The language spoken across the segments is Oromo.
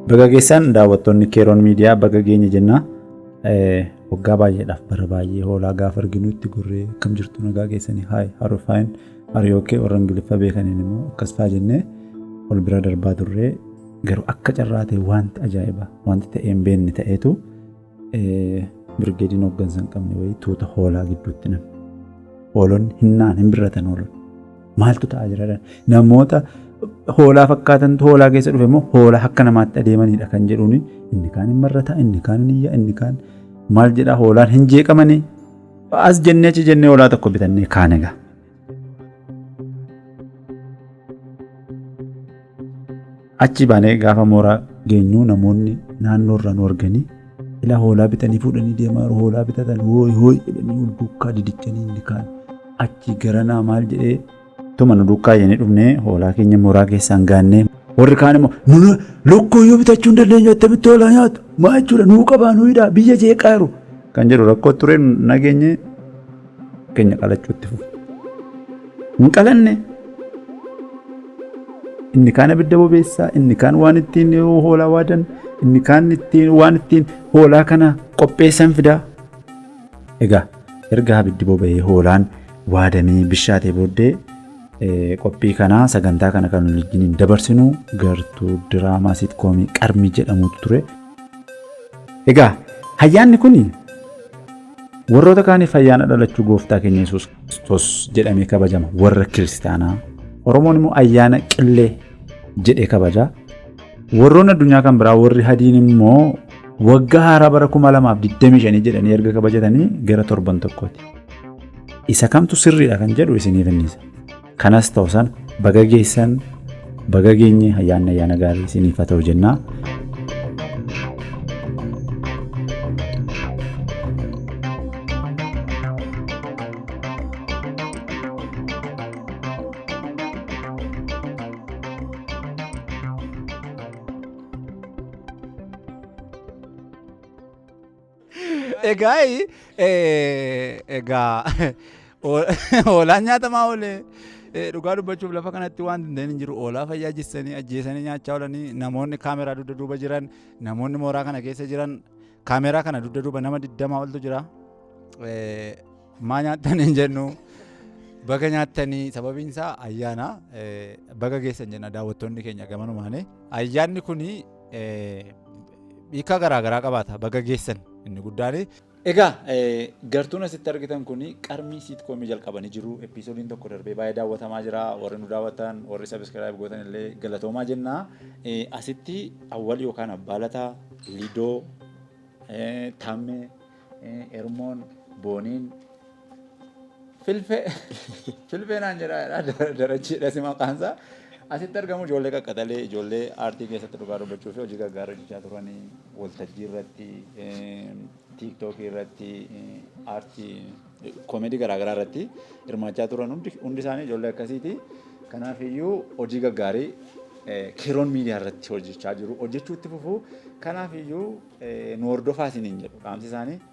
Baga geessan daawwattoonni Keeroon Miidiyaa baga geenya jenna. Waggaa baay'eedhaaf bara baay'ee hoolaa gaafa arginu itti gurree akkam jirtu nagaa geessanii haay haruufaayin hariyookee warra Ingiliffaa beekaniin immoo akkas fa'aa jennee ol bira darbaa turree garuu akka carraa ta'e wanti ajaa'iba wanti ta'ee hin beekne ta'eetu birgeediin hooggansa hin qabne wayii tuuta hoolaa gidduutti namni. Hoolonni hinnaan hin birratan hoolonni. Maaltu ta'aa jira namoota hoolaa fakkaatantu hoolaa keessa dhufe immoo hoolaa akka namaatti adeemanidha kan jedhuuni inni kaan hin marrata inni kaan hin iyya inni kaan maal jedha hoolaan hin jeeqamanii as jennee achi jennee hoolaa tokko bitannee kaan egaa. Achi baanee gaafa mooraa geenyu namoonni naannoo irraa nu arganii ilaa hoolaa bitanii fuudhanii deemaa hoolaa bitatan hooyi hooyi jedhanii ol duukaa didichanii inni kaan achi garanaa maal jedhee tuma nu duukaa yennee dhufnee hoolaa keenya mooraa keessaan gaannee warri kaan immoo nu lokkooyyoo bitachuu hin dandeenyu attamitti hoolaa nyaatu maa jechuudha nuu qabaa nuuyidhaa biyya jeeqaa jiru kan jedhu rakkoo turee nageenye keenya qalachuutti fufu. Hin qalanne inni kaan abidda bobeessaa inni kaan waan ittiin hoolaa waadan inni kaan ittiin waan ittiin hoolaa kana qopheessan fidaa. Egaa erga abiddi boba'ee hoolaan waadamee bishaatee booddee qophii kanaa sagantaa kana kan wajjin dabarsinu gartuu diraamaa siitkoomii qarmii jedhamutu ture. Egaa ayyaanni kun warroota kaaniif ayyaana dhalachuu gooftaa keenya Yesuus Kiristoos jedhamee kabajama warra kiristaanaa. Oromoon immoo ayyaana qillee jedhee kabaja. Warroonni addunyaa kan biraa warri hadiin immoo waggaa haaraa bara 2025 jedhanii erga kabajatanii gara torban tokkooti. Isa kamtu sirriidha kan jedhu isiniif himnisa. Kanas ta'usan baga geessan baga geenye ayyaana gaarii isiniif haa ta'u jennaa. Egaa hoolaan nyaatamaa oolee dhugaa dubbachuuf lafa kanatti waan dandeenye hin jiru hoolaa fayyaa jessanii ajjeesanii nyaachaa oolanii namoonni kaameraa dugda duuba jiran namoonni mooraa kana keessa jiran kaameraa kana dugda duuba nama 20 oltu jira. Maa nyaattan hin jennu baga nyaattanii sababiin isaa ayyaana baga geessan jenna daawwattoonni keenya gamanumaan ayyaanni kun hiika garaagaraa qabaata baga geessan inni guddaan. Egaa gartuun asitti argitan kun qarmii siitkoomii jalqabanii jiru. Episoodiin tokko darbee baay'ee daawwatamaa jira. Warri nu daawwatan warri sabiskiraayib gootan illee galatoomaa jenna. Asitti awwal yookaan abbaalataa Lidoo Tammee Ermoon Booniin Filfee naan jedhaa darachiidha si maqaansaa. Asitti argamu ijoollee qaqqaxalee ijoollee aartii keessatti dhugaa dubbachuu fi hojii gaggaarii hojjechaa turanii waltajjii irratti tiiktookii irratti aartii koomedii garaagaraa irratti hirmaachaa turan hundi isaanii ijoollee akkasiiti. Kanaafiyyuu hojii gaggaarii Keeroon Miidiyaa irratti hojjechaa jiru. Hojjechuutti fufuu kanaafiyyuu nu hordofaa isiniin jedhu dhaamsi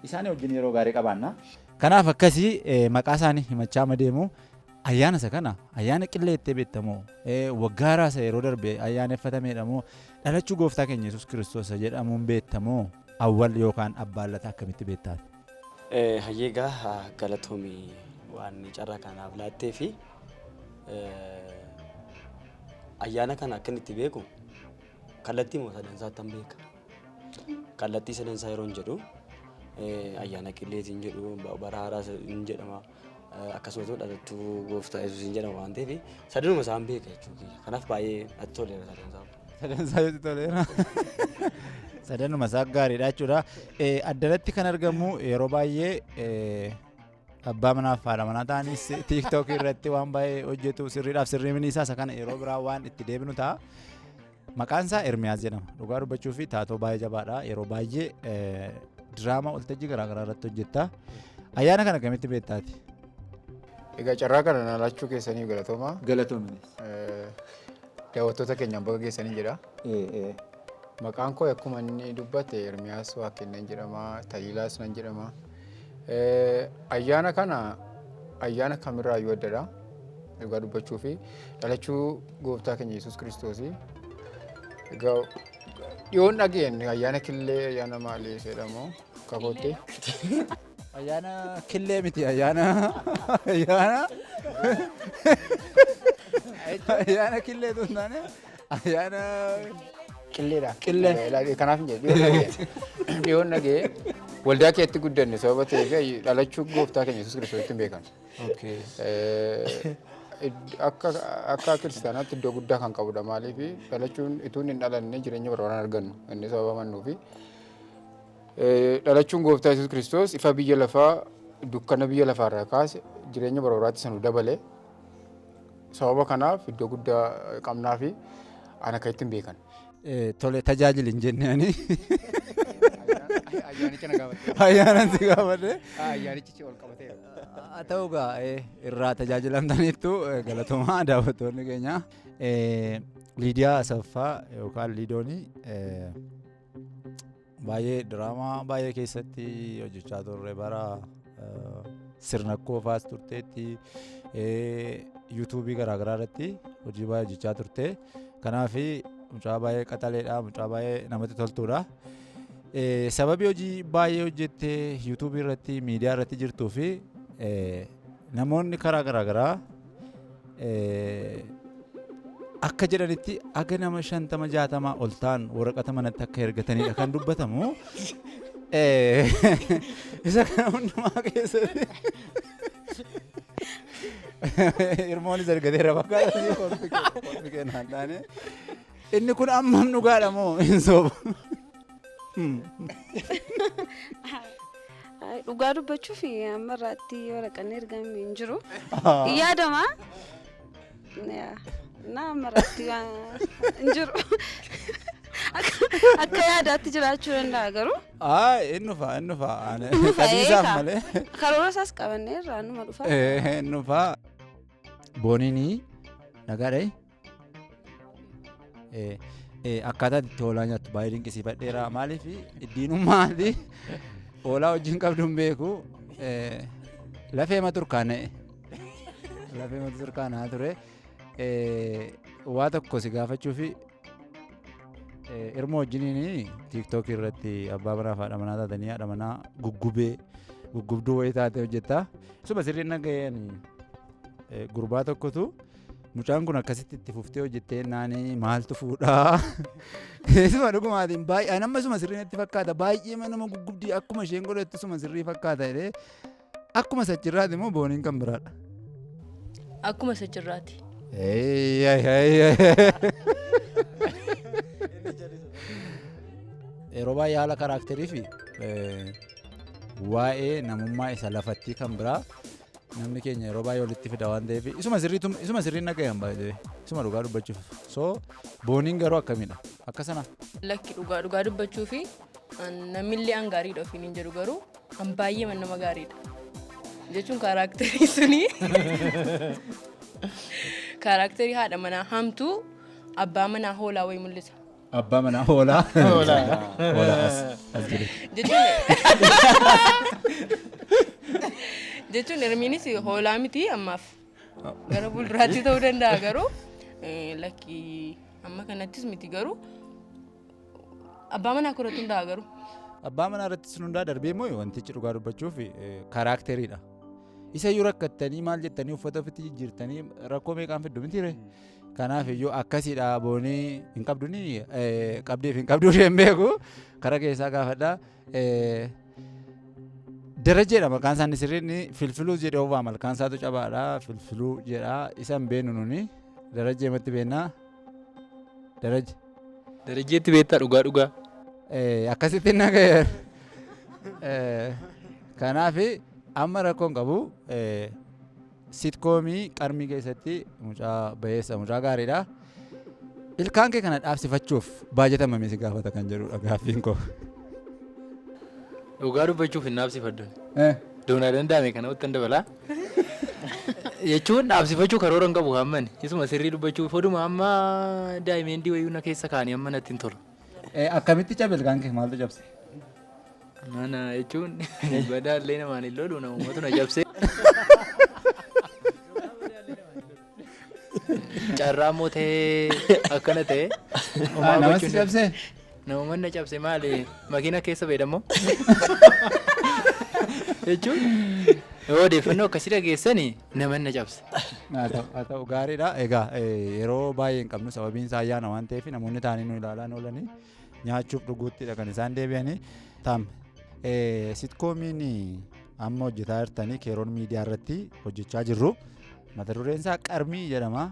isaanii wajjin yeroo gaarii qabaanna. Kanaaf akkasii maqaa isaanii himachaa madeemu. Ayyaana isa kana ayyaana qillee itti beekamu waggaa raasa yeroo darbe ayyaaneffatameedha moo dhalachuu gooftaa keenya Yesuus Kiristoos jedhamuun beekamu awwal yookaan abbaalataa akkamitti beektaati? Hayyeegaa galatoomii waan carraa kanaaf laattee fi ayyaana kana akka itti beeku kallattii moo sadansaatti hin beeka. Kallattii sadansaa yeroo hin jedhu ayyaana qilleetiin jedhu bara haaraa hin jedhama. Akkasumas dhalachuu gooftaa Yesuus hin jedhamu waan ta'eef sadanuma isaan beeka jechuudha. Kanaaf baay'ee natti toleera sadansaa. Sadansaa yoo toleera. Sadanuma isaa gaariidha jechuudha. Addanatti kan argamu yeroo baay'ee abbaa manaa fi haadha manaa ta'anis tiiktookii irratti waan baay'ee hojjetu sirriidhaaf sirriimni isaa isa kana yeroo biraa waan itti deebinu ta'a. Maqaan isaa Ermiyaas jedhama. Dhugaa dubbachuu fi taatoo baay'ee jabaadha. Yeroo baay'ee diraamaa waltajjii garaagaraa irratti hojjetta. Ayyaana kana akkamitti beektaati? Egaa carraa kana naalachuu keessanii galatoomaa. Galatoominis. Daawwattoota keenyaan baga geessanii jedha. Maqaan koo akkuma inni dubbate Ermiyaas Waaqenneen jedhama. Taliilaas nan jedhama. Ayyaana kana ayyaana kamirraa yoo addadha. Dhugaa dubbachuu fi dhalachuu gooftaa keenya Yesuus Kiristoos. Egaa dhiyoon dhageen ayyaana killee ayyaana maalii jedhamu kakoottee. Ayyaana killee miti ayyaana ayyaana killee tun taane ayyaana Qilleedha. Qillee. Kanaaf hin jedhu dhiyoon dhagee waldaa keetti guddanne sababa ta'eef dhalachuu gooftaa keenya Yesuus Kiristoositti hin beekan. Akka kiristaanaatti iddoo guddaa kan qabudha maaliif dhalachuun ituun hin dhalanne jireenya barabaraan argannu inni sababa amannuufi dhalachuun gooftaa Yesuus Kiristoos ifa biyya lafaa dukkana biyya lafaarraa kaase jireenya barabaraatti sanuu dabale sababa kanaaf iddoo guddaa qabnaa fi ana akka ittiin beekan. Tole tajaajila hin jenneeni. Ayyaanicha na gaafate. Ayyaanatti gaafate. Ayyaanichi ol qabateera. Haa ta'u egaa irraa tajaajilamtaniittu galatooma daawwattoonni keenya. Liidiyaa Asaffaa yookaan Liidoonii baay'ee diraamaa baay'ee keessatti hojjechaa turre bara sirna koofaas turteetti yuutuubii garaagaraa irratti hojii baay'ee hojjechaa turte. Kanaaf mucaa baay'ee qaxaleedha, mucaa baay'ee namatti toltuudha. Sababii hojii baay'ee hojjettee yuutuubii irratti miidiyaa irratti jirtuu fi namoonni karaa garaagaraa akka jedhanitti aga nama 50-60 ol ta'an waraqata manatti akka ergatanidha kan dubbatamu. Isa kana hundumaa keessatti hirmoonis ergateera fakkaata kolfi keenaan taane. Inni kun ammam dhugaadha moo hin soobu? Dhugaa dubbachuuf amma irratti waraqaan ergamee hin jiru. Yaadama. Na amma irratti hin jiru. Akka yaadaatti jiraachuu danda'a garuu. Inni fa'a. Qabiisaaf malee. Karoora isaas qabannee irraa numa dhufa. Inni fa'a. Booniinii nagaadha. Akkaataa itti hoolaa nyaattu baay'ee dinqisiifadheera. Maaliif iddiinummaati hoolaa wajjin qabdu hin beeku. Lafeema turkaana'e. Lafeema turkaana'aa ture. Waa tokko si gaafachuu fi hirma wajjiniin tiiktookii irratti abbaa manaa fi haadha manaa taatanii haadha manaa guggubduu wayii taatee hojjetta. Isuma sirriin nagayeen gurbaa tokkotu mucaan kun akkasitti itti fuftee hojjettee naanii maaltu fuudhaa. Isuma dhugumaatiin baay'ee nama isuma sirriin itti fakkaata baay'ee nama guggubdii akkuma isheen godhattu isuma sirrii fakkaata jedhee akkuma sachirraati immoo booniin kan biraadha. Akkuma sachirraati. Yeroo baay'ee haala karaakterii fi waa'ee namummaa isa lafatti kan biraa namni keenya yeroo baay'ee walitti fida waan ta'eef isuma sirriin nagayan baay'ee isuma dhugaa dubbachuuf soo booniin garuu akkamidha akka sana. Lakki dhugaa dubbachuu fi namillee an gaariidha ofiin hin jedhu garuu an baay'ee nama gaariidha jechuun karaakterii suni karaakterii haadha manaa hamtuu abbaa manaa hoolaa wayii mul'isa. Abbaa manaa hoolaa. Jechuun Ermiinis hoolaa miti ammaaf gara fuulduraatti ta'uu danda'a garuu lakki amma kanattis miti garuu abbaa manaa koratu hundaa garuu. Abbaa manaa irrattis hundaa darbee moo wantichi dhugaa dubbachuuf karaakteriidha. Isa iyyuu rakkattanii maal jettanii uffata ofitti jijjiirtanii rakkoo meeqaan fiddu mitiire. Kanaaf iyyuu akkasiidha boonii hin qabduni qabdeef hin qabduu isheen beeku karaa keessaa gaafadha. Darajeedha maqaan isaanii sirriin filfiluu jedhee ofaa malkaan isaatu cabaadha filfiluu jedha isa hin beenu nuni darajee matti beennaa daraje. Darajeetti beektaa dhugaa. Akkasitti nagayee. Kanaaf amma rakkoon qabu sitkoomii qarmii keessatti mucaa bayeessa mucaa gaariidha. Ilkaan kee kana dhaabsifachuuf baajata mamii si gaafata kan jedhudha gaaffiin koo. Dhugaa dubbachuuf hin dhaabsifaddu. Doonaa danda'ame kana wanta dabalaa. Jechuun dhaabsifachuu karoora hin qabu hammani. Isuma sirrii dubbachuu foduma amma daa'imendii wayii na keessa kaanii amma natti hin tola. Akkamitti cabe ilkaan kee maaltu cabse? Mana jechuun badaallee namaan hin lolu namumatu na cabse. Carraa immoo ta'ee akkana ta'e. Namatti cabse? nama manna cabse maali makiina keessa beedammoo jechuun odeeffannoo akkasii dhageessanii nama na cabse. Haa ta'u gaariidha. Egaa yeroo baay'ee hin qabnu sababiin isaa ayyaana waan ta'eef namoonni taa'anii nu ilaalan oolanii nyaachuuf dhuguuttidha kan isaan deebi'anii. Sitkoomiin amma hojjetaa jirtanii Keeroon miidiyaa irratti hojjechaa jirru. Mata dureen isaa qarmii jedhama.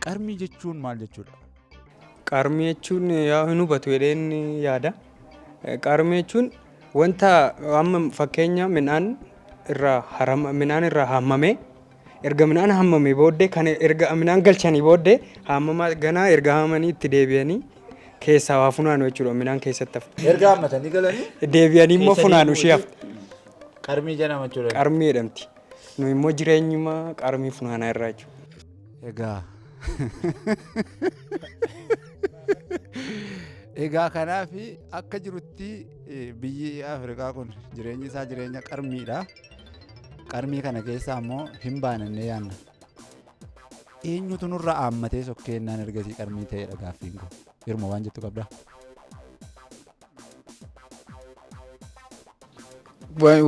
Qarmii jechuun maal jechuudha? Qarmii jechuun yaa hin hubatu jedheen yaada. Qarmii jechuun wanta amma fakkeenya midhaan irraa haamamee erga midhaan haamamee booddee kan erga midhaan galchanii booddee haamamaa ganaa erga haamanii itti deebi'anii keessaa waa funaanu jechuudha midhaan keessatti hafu. Erga haammatanii galanii deebi'anii immoo funaanu ishee hafte. Qarmii jedhama jechuudha. Qarmii jedhamti. Nu immoo jireenyuma qarmii funaanaa irraa jechuudha. Egaa egaa kanaaf akka jirutti biyyi Afrikaa kun jireenyi isaa jireenya qarmiidha. Qarmii kana keessaa immoo hin baanannee yaanna. Eenyutu nurra haammatee sokkeennaan ergasii qarmii ta'edha gaaffiin kun. Hirma waan jettu qabdaa?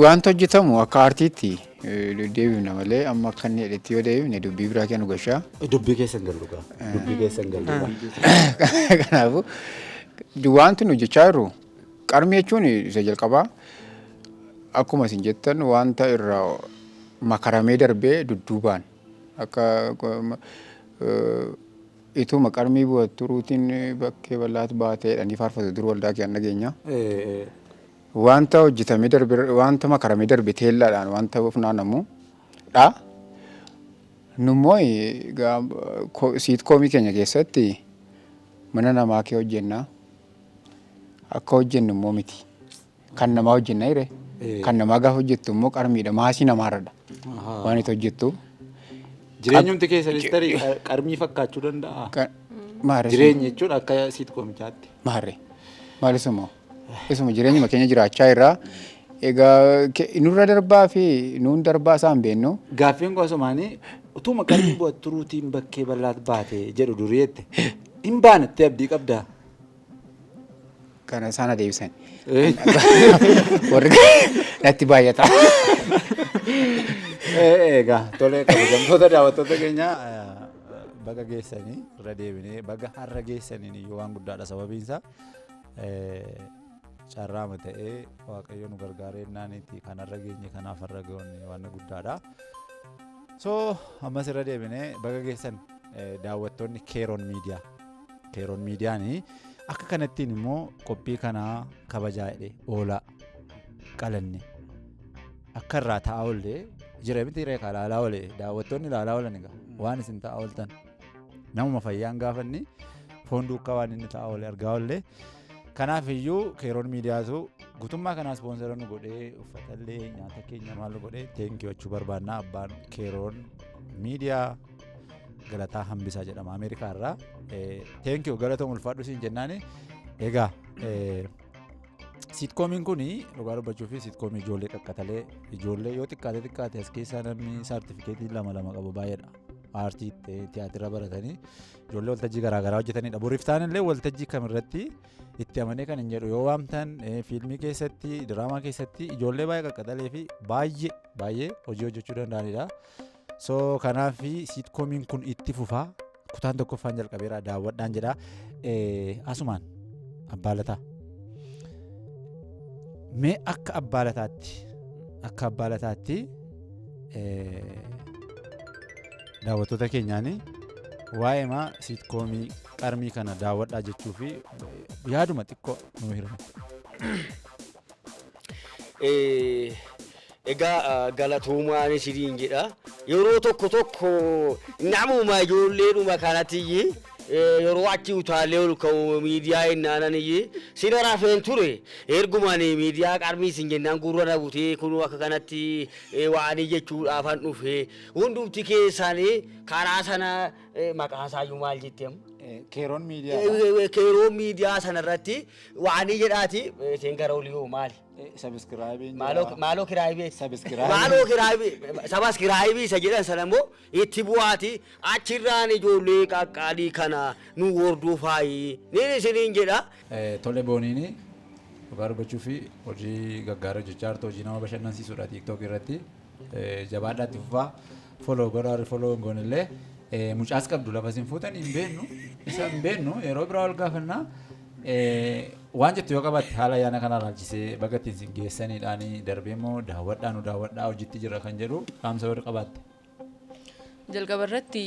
Wanta hojjetamu akka aartiitti deebifna malee amma akka inni jedhetti yoo deebifne dubbii biraa kennu gashaa. Dubbii keessa hin galu gaa. Dubbii keessa hin galu. Kanaafuu wanti nu hojjechaa jirru qarmii jechuun isa jalqabaa akkuma isin jettan wanta irraa makaramee darbee dudduubaan akka ituma qarmii bu'attu ruutiin bakkee bal'aatti baatee jedhanii faarfatu dur waldaa kiyaan nageenya. Wanta hojjetamee darbe wanta makaramee darbe teellaadhaan wanta funaanamu dha. Nummoo siitkoomii keenya keessatti mana namaa kee hojjenna. Akka hojjennu immoo miti. Kan namaa hojjenna jire. Kan namaa gaafa hojjettu immoo qarmiidha. Maasii namaarradha. Waan itti hojjettu. Jireenyumti keessanis tarii qarmii fakkaachuu danda'a. Jireenya jechuun akka siitkoomichaatti. Maarree. Maalisummoo. Isuma jireenyuma keenya jiraachaa irraa egaa nurra darbaa fi nuun darbaa isaan beennu. Gaaffiin gosumaanii utuma qarmii bu'attu ruutiin bakkee bal'aatti baatee jedhu duriyeette hin baanetti abdii qabdaa. Kana isaan adeemsan. Warri natti baay'ata. Egaa tolee kabajamtoota daawwattoota keenya baga geessanii irra deebinee baga har'a geessaniin iyyuu waan guddaadha sababiinsa. Carraama ta'ee waaqayyo nu gargaaree naanitti kanarra geenye kanaaf har'a geenye waan guddaadha. So ammas irra deebinee baga geessan daawwattoonni Keeroon miidiyaa. Keeroon miidiyaanii akka kanattiin immoo qophii kanaa kabajaa jedhee oolaa qalanne akka irraa taa'aa oollee jira miti reekaa ilaalaa oolee daawwattoonni ilaalaa oolan egaa waan isin taa'aa ooltan namuma fayyaan gaafanni foon duukaa waan inni taa'aa oolee argaa oollee. Kanaaf iyyuu Keeroon miidiyaatu guutummaa kanaa ispoonsera nu godhee uffatallee nyaata keenya maal godhee teenkii jechuu barbaannaa abbaan Keeroon miidiyaa Galataa Hambisaa jedhama Ameerikaa irraa. Teenkii galatoon ulfaadhu siin jennaani. Egaa sitkoomiin kun dhugaa dubbachuu fi sitkoomii ijoollee qaqqatalee ijoollee yoo xiqqaate as keessaa namni saartifikeetii lama qabu baay'eedha. Aartii tiyaatira baratanii ijoollee waltajjii garaagaraa hojjetanidha. Boriiftaan illee waltajjii kamirratti itti amanee kan hin jedhu yoo waamtan fiilmii keessatti diraamaa keessatti ijoollee baay'ee qaqqatalee fi baay'ee hojii hojjechuu danda'anidha. So kanaaf sitkoomiin kun itti fufaa kutaan tokkoffaan jalqabeera daawwadhaan jedha. Asumaan abbaalataa. Mee akka abbaalataatti daawwattoota keenyaanii waa'ee maa siitkoomii qarmii kana daawwadhaa jechuu fi yaaduma xiqqoo nu hirme. Egaa galatuumaan isiniin jedha. Yeroo tokko namuma ijoolleedhuma kanatiyyi yeroo achi utaalee ol ka'u miidiyaa hinnaananiyyi sina rafeen ture ergumaan miidiyaa qarmii isin jennaan gurra na butee kun akka kanatti waanii jechuudhaafan dhufe hundumti keessaanii karaa sana maqaan isaayyuu maal jetteemu? Keeroon miidiyaa sanarratti waanii jedhaati seen gara olii hoo maali? Sabiskiraabiin maaloo kiraayibii Sabiskiraabii. maaloo kiraayibii sabas kiraayibii isa jedhan sana immoo itti bu'aati achirraan ijoollee qaqqaalii kana nu hordoofaayi ni isiniin jedha. Tole booniini dhugaa dubbachuu fi hojii gaggaarii hojjechaa jirtu hojii nama bashannansiisudha TikTok irratti jabaadhaatti fufaa foloo godhaa foloo hin goonillee mucaas qabdu lafa isin fuutan hin beeknu isa hin beeknu yeroo biraa ol gaafannaa. Waan jettu yoo qabatte haala ayyaana kana ilaalchisee bakka ittiin sin geessaniidhaanii darbee immoo daawwadhaa hojiitti jira kan jedhu qaamsa warri qabaatte. Jalqaba irratti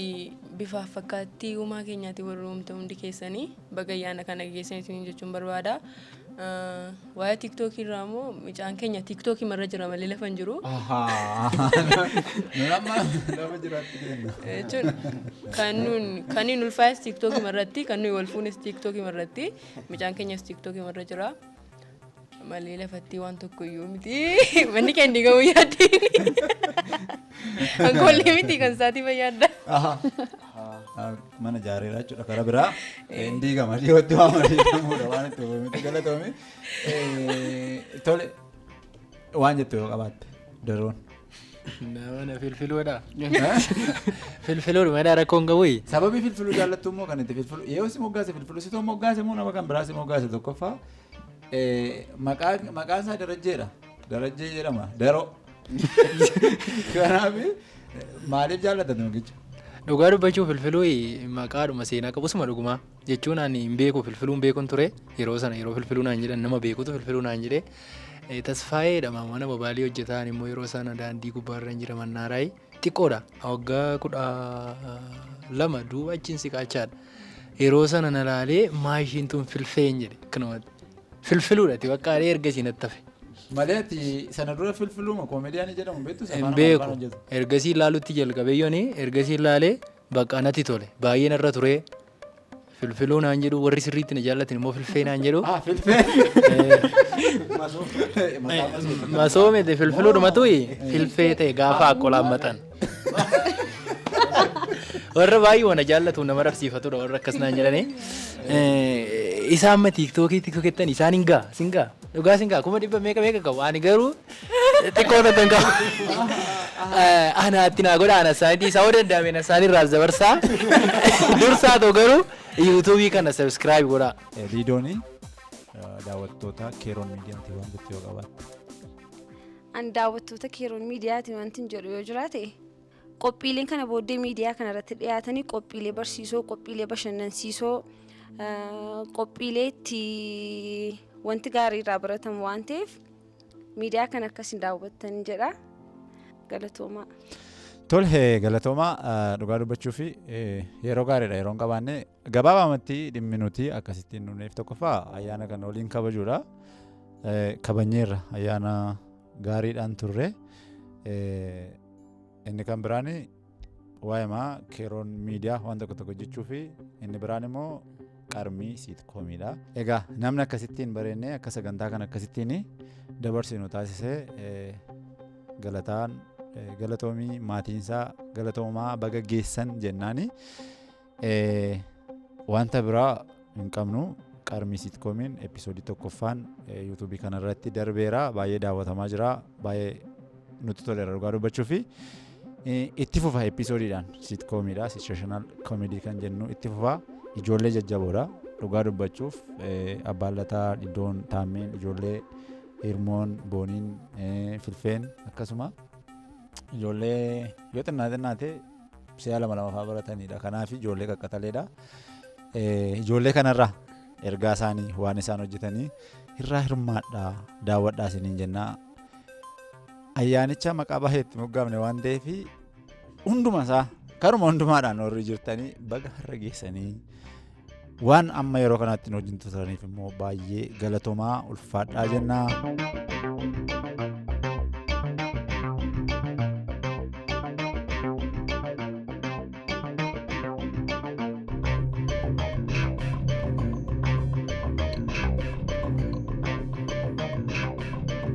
bifa fakkaattii uumaa keenyaatti warri uumta hundi keessanii baga ayyaana kana geessaniitiin jechuun barbaada. Waa'ee TikTok irraa immoo mucaan keenya TikTok irra jira malee lafa hin jiru. Lafa jiraatti kenna. Jechuun kan nuyi ulfaa'es TikTok irratti kan nuyi wal fuunes TikTok irratti mucaan keenyas TikTok irra jira. Malee lafatti waan tokko iyyuu miti manni keenya gahu yaaddi. Kan kollee miti kan saatii fayyadda. Mana jaareera jechuudha karaa biraa indii gama dhiyootti waan mariidhamuudha waan itti oolmiti galatoome. Tole waan jettu yoo qabaatte daroon. Nama filfiluudha. Filfiluudha madaa rakkoon qabu. Sababii filfiluu jaallattu immoo kan itti filfilu yoo si moggaase filfilu si too moggaase immoo nama kan biraa si moggaase tokkoffaa maqaan isaa Darajjeedha. Darajjee jedhama daroo. Kanaaf maaliif jaallatan mukicha? Dhugaa dubbachuu filfiluu maqaadhuma seenaa qabusuma dhugumaa jechuun ani hin beeku filfiluun beekuun ture yeroo sana yeroo filfiluu naan jedhan nama beekutu filfiluu naan jedhee tasfaayeedha mana babaalii hojjetaan immoo yeroo sana daandii gubbaarra hin jira mannaaraayi xiqqoodha waggaa 12 duuba achiin siqaachaadha yeroo sana na laalee maashiin tun filfeen jedhe kanumatti filfiluudhati bakka ergasii natti tafe. Malee ati sana dura filfiluma koomediyaanii jedhamu beektu hin beeku ergasii ilaalutti jalqabeeyyoon ergasii ilaalee bakka natti tole baay'ee narra ture filfiluu naan jedhu warri sirriitti na jaallatin immoo filfee naan jedhu. Masoomete filfiluudhumatu filfee ta'e gaafa akkolaammatan. Warra baay'ee wana jaallatu nama rafsiifatudha warra akkas naan jedhanii. Isaan ma tiiktookittan isaan hin gaa singaa dhugaa singaa kuma dhibba meeqa qabu ani garuu xiqqoo tokko hin qabu. Anaatti naa godha ana isaaniitii isaa danda'ame na isaaniirraas dabarsaa dursaa ta'u garuu yuutuubii kana sabiskiraayib godhaa. Liidoonii daawwattoota Keeroon Miidiyaatti waan jettu yoo qabaatte. Ani daawwattoota Keeroon Miidiyaatti wanti hin jedhu yoo jiraate qophiileen kana booddee miidiyaa kanarratti dhiyaatanii qophiilee barsiisoo qophiilee bashannansiisoo qophiilee itti wanti gaarii irraa baratamu waan ta'eef miidiyaa kana akkasiin daawwattan jedha galatoomaa. Tole galatoomaa dhugaa dubbachuu fi yeroo gaariidha yeroo hin qabaanne gabaabamatti dhimmi nuti akkasittiin nuuneef tokkoffaa ayyaana kana waliin kabajuudha. Kabajneerra ayyaana gaariidhaan turre. Inni kan biraan waa'ee maa Keeroon Miidiyaa waan tokko jechuu fi inni biraan immoo qarmii siitkoomidha. Egaa namni akkasittiin bareennee akka sagantaa kan akkasittiin dabarsinu taasisee galatoomii maatiinsaa galatoomaa baga geessan jennaani wanta biraa hin qabnu qarmii sitkoomiin episoodii tokkoffaan yuutuubii kanarratti darbeera baay'ee daawwatamaa jira baay'ee nutti toleera dhugaa dubbachuu fi itti fufa episoodiidhaan sitkoomiidha situational comedy kan jennu itti fufa ijoollee jajjaboodha dhugaa dubbachuuf abbaan lataa iddoon taammeen ijoollee hirmoon booniin filfeen akkasuma ijoollee yoo xinnaate si'a lama fa'aa baratanidha kanaaf ijoollee qaqqaxaleedha ijoollee kanarraa ergaa isaanii waan isaan hojjetanii irraa hirmaadhaa daawwadhaa isiniin jennaa ayyaanicha maqaa baay'eetti moggaafne waan ta'eef hunduma isaa karuma hundumaadhaan warri jirtanii baga har'a geessanii waan amma yeroo kanaatti hojjetu turaniif immoo baay'ee galatoomaa ulfaadhaa jennaa.